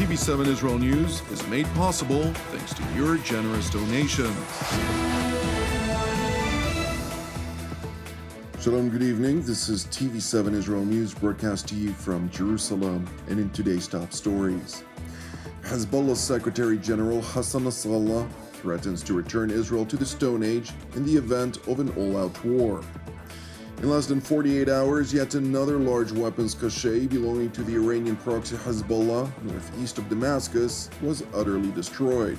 TV7 Israel News is made possible thanks to your generous donations. Shalom, good evening. This is TV7 Israel News broadcast to you from Jerusalem, and in today's top stories. Hezbollah Secretary General Hassan Nasrallah threatens to return Israel to the Stone Age in the event of an all-out war. In less than 48 hours, yet another large weapons cache belonging to the Iranian-proxy Hezbollah northeast of Damascus was utterly destroyed.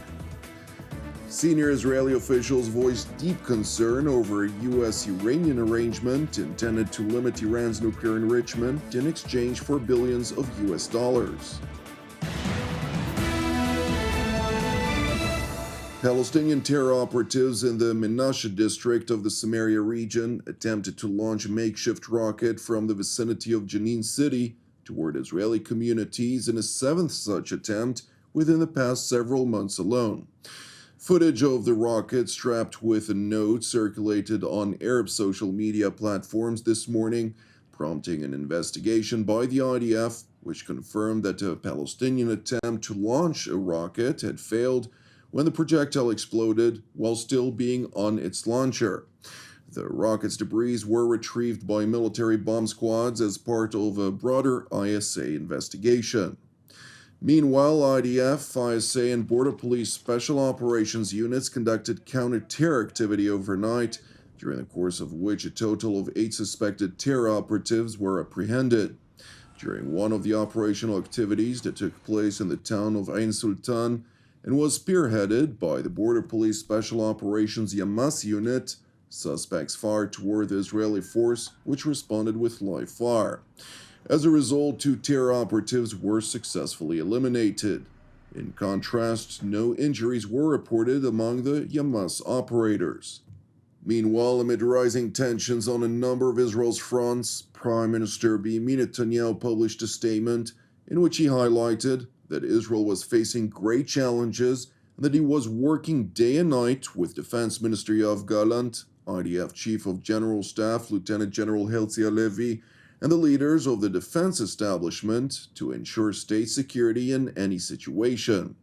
Senior Israeli officials voiced deep concern over a U.S Iranian arrangement intended to limit Iran's nuclear enrichment in exchange for billions of U.S dollars. Palestinian terror operatives in the Menashe district of the Samaria region attempted to launch a makeshift rocket from the vicinity of Jenin city toward Israeli communities in a seventh such attempt within the past several months alone. Footage of the rocket strapped with a note circulated on Arab social media platforms this morning, prompting an investigation by the IDF, which confirmed that a Palestinian attempt to launch a rocket had failed when the projectile exploded while still being on its launcher. The rocket's debris were retrieved by military bomb squads as part of a broader ISA investigation. Meanwhile, IDF, ISA, and Border Police Special Operations units conducted counter-terror activity overnight, during the course of which a total of 8 suspected terror operatives were apprehended. During one of the operational activities that took place in the town of Ain Sultan, and was spearheaded by the Border Police Special Operations Yamas unit, suspects fired toward the Israeli force, which responded with live fire. As a result, 2 terror operatives were successfully eliminated. In contrast, no injuries were reported among the Yamas operators. Meanwhile, amid rising tensions on a number of Israel's fronts, Prime Minister Benjamin Netanyahu published a statement in which he highlighted that Israel was facing great challenges and that he was working day and night with Defense Minister Yoav Gallant, IDF Chief of General Staff Lieutenant General Herzi Halevi, and the leaders of the defense establishment to ensure state security in any situation.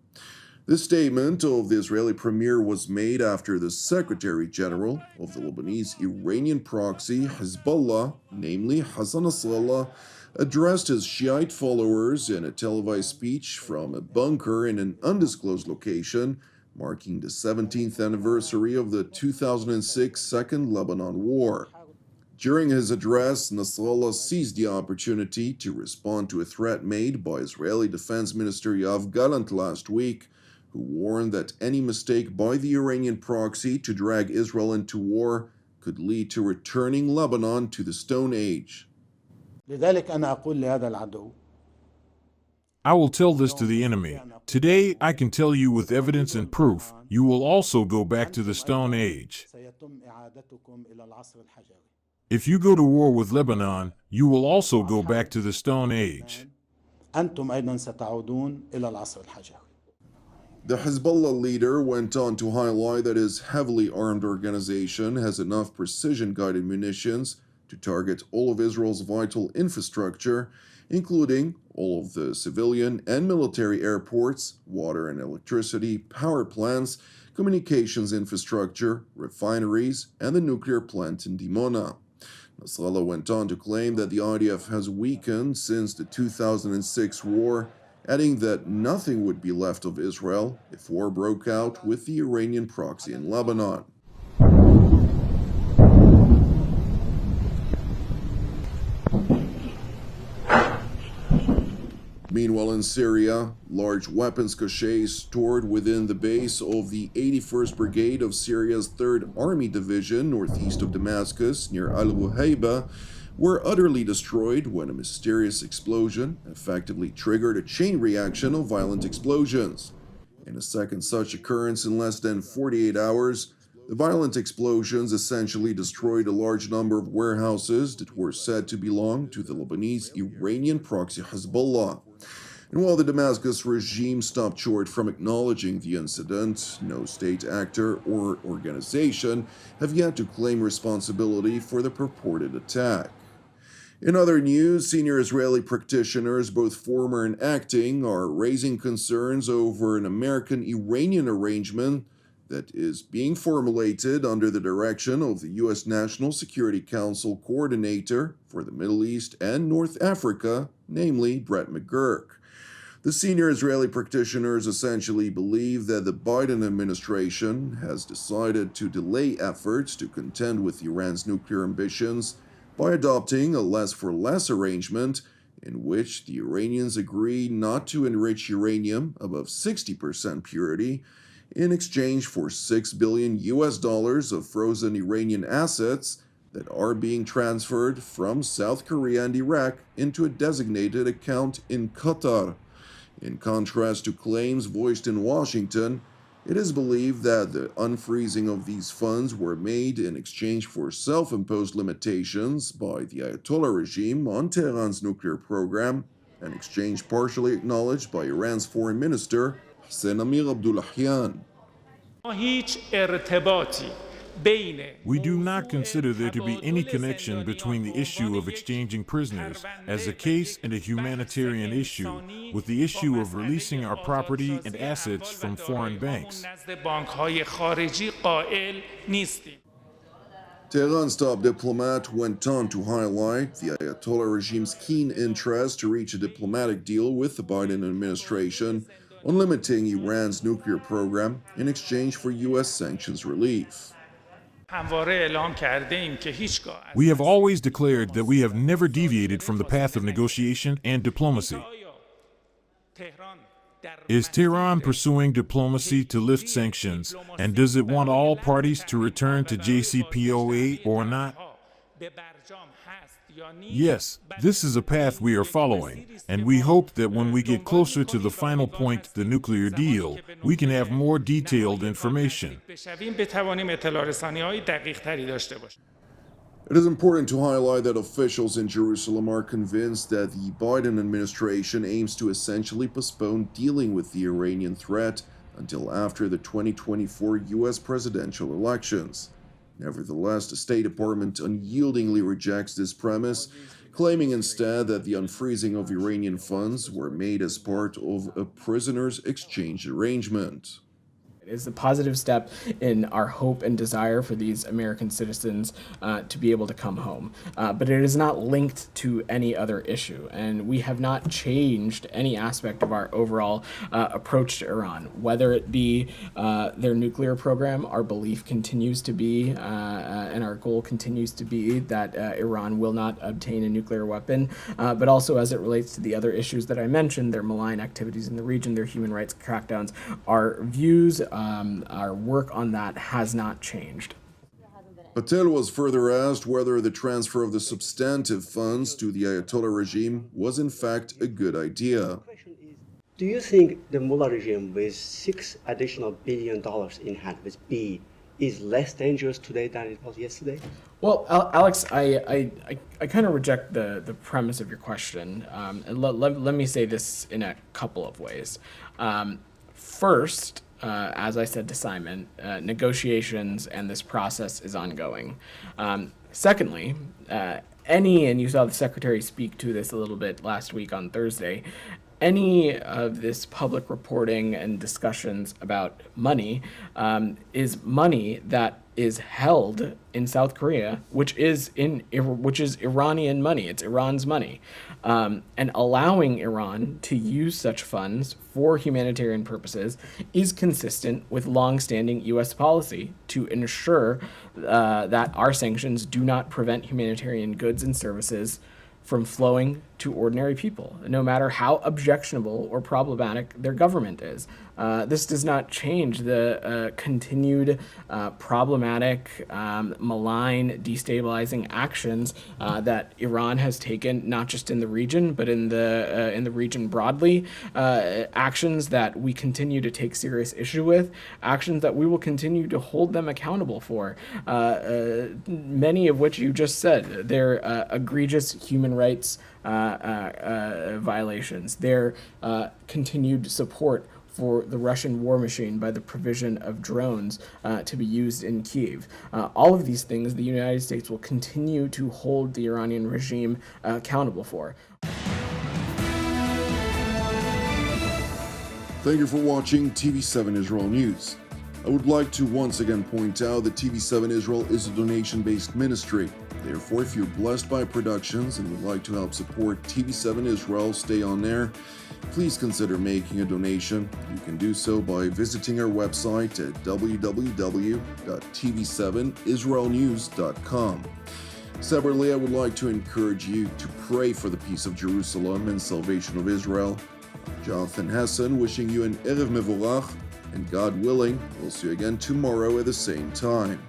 This statement of the Israeli premier was made after the Secretary General of the Lebanese Iranian-proxy Hezbollah, namely Hassan Nasrallah, addressed his Shiite followers in a televised speech from a bunker in an undisclosed location, marking the 17th anniversary of the 2006 Second Lebanon War. During his address, Nasrallah seized the opportunity to respond to a threat made by Israeli Defense Minister Yoav Gallant last week, who warned that any mistake by the Iranian proxy to drag Israel into war could lead to returning Lebanon to the Stone Age. I will tell this to the enemy. Today, I can tell you with evidence and proof, you will also go back to the Stone Age. If you go to war with Lebanon, you will also go back to the Stone Age. The Hezbollah leader went on to highlight that his heavily armed organization has enough precision-guided munitions to target all of Israel's vital infrastructure, including all of the civilian and military airports, water and electricity, power plants, communications infrastructure, refineries, and the nuclear plant in Dimona. Nasrallah went on to claim that the IDF has weakened since the 2006 war, adding that nothing would be left of Israel if war broke out with the Iranian proxy in Lebanon. Meanwhile, in Syria, large weapons caches stored within the base of the 81st Brigade of Syria's 3rd Army Division northeast of Damascus near Al-Wuhayba were utterly destroyed when a mysterious explosion effectively triggered a chain reaction of violent explosions. In a second such occurrence in less than 48 hours, the violent explosions essentially destroyed a large number of warehouses that were said to belong to the Lebanese Iranian-proxy Hezbollah. And while the Damascus regime stopped short from acknowledging the incident, no state actor or organization have yet to claim responsibility for the purported attack. In other news, senior Israeli practitioners, both former and acting, are raising concerns over an American-Iranian arrangement that is being formulated under the direction of the U.S. National Security Council Coordinator for the Middle East and North Africa, namely Brett McGurk. The senior Israeli practitioners essentially believe that the Biden administration has decided to delay efforts to contend with Iran's nuclear ambitions by adopting a less-for-less arrangement in which the Iranians agree not to enrich uranium above 60% purity in exchange for $6 billion of frozen Iranian assets that are being transferred from South Korea and Iraq into a designated account in Qatar. In contrast to claims voiced in Washington, it is believed that the unfreezing of these funds were made in exchange for self-imposed limitations by the Ayatollah regime on Tehran's nuclear program, an exchange partially acknowledged by Iran's foreign minister, Hassan Abdullahian. We do not consider there to be any connection between the issue of exchanging prisoners as a case and a humanitarian issue with the issue of releasing our property and assets from foreign banks. Tehran's top diplomat went on to highlight the Ayatollah regime's keen interest to reach a diplomatic deal with the Biden administration on limiting Iran's nuclear program in exchange for U.S. sanctions relief. We have always declared that we have never deviated from the path of negotiation and diplomacy. Is Tehran pursuing diplomacy to lift sanctions, and does it want all parties to return to JCPOA or not? Yes, this is a path we are following, and we hope that when we get closer to the final point, the nuclear deal, we can have more detailed information. It is important to highlight that officials in Jerusalem are convinced that the Biden administration aims to essentially postpone dealing with the Iranian threat until after the 2024 U.S. presidential elections. Nevertheless, the State Department unyieldingly rejects this premise, claiming instead that the unfreezing of Iranian funds were made as part of a prisoners' exchange arrangement. It is a positive step in our hope and desire for these American citizens to be able to come home. But it is not linked to any other issue, and we have not changed any aspect of our overall approach to Iran. Whether it be their nuclear program, our belief continues to be, and our goal continues to be, that Iran will not obtain a nuclear weapon, but also as it relates to the other issues that I mentioned, their malign activities in the region, their human rights crackdowns, our views, our work on that has not changed. Patel was further asked whether the transfer of the substantive funds to the Ayatollah regime was in fact a good idea. Do you think the Mullah regime with $6 additional billion in hand with B is less dangerous today than it was yesterday? Well, Alex, I kind of reject the premise of your question. And let me say this in a couple of ways. First, as I said to Simon, negotiations and this process is ongoing. Secondly, and you saw the Secretary speak to this a little bit last week on Thursday, any of this public reporting and discussions about money is money that is held in South Korea, which is Iranian money. It's Iran's money. And allowing Iran to use such funds for humanitarian purposes is consistent with longstanding U.S. policy to ensure that our sanctions do not prevent humanitarian goods and services from flowing to ordinary people, no matter how objectionable or problematic their government is. This does not change the continued problematic, malign, destabilizing actions that Iran has taken, not just in the region, but in the region broadly. Actions that we continue to take serious issue with, actions that we will continue to hold them accountable for. Many of which you just said, they're egregious human rights violations, their continued support for the Russian war machine by the provision of drones to be used in Kyiv. All of these things the United States will continue to hold the Iranian regime accountable for. Thank you for watching TV7 Israel News. I would like to once again point out that TV7 Israel is a donation-based ministry. Therefore, if you're blessed by productions and would like to help support TV7 Israel stay on air, please consider making a donation. You can do so by visiting our website at www.tv7israelnews.com. Separately, I would like to encourage you to pray for the peace of Jerusalem and salvation of Israel. Jonathan Hassan wishing you an Erev Mevorach, and God willing, we'll see you again tomorrow at the same time.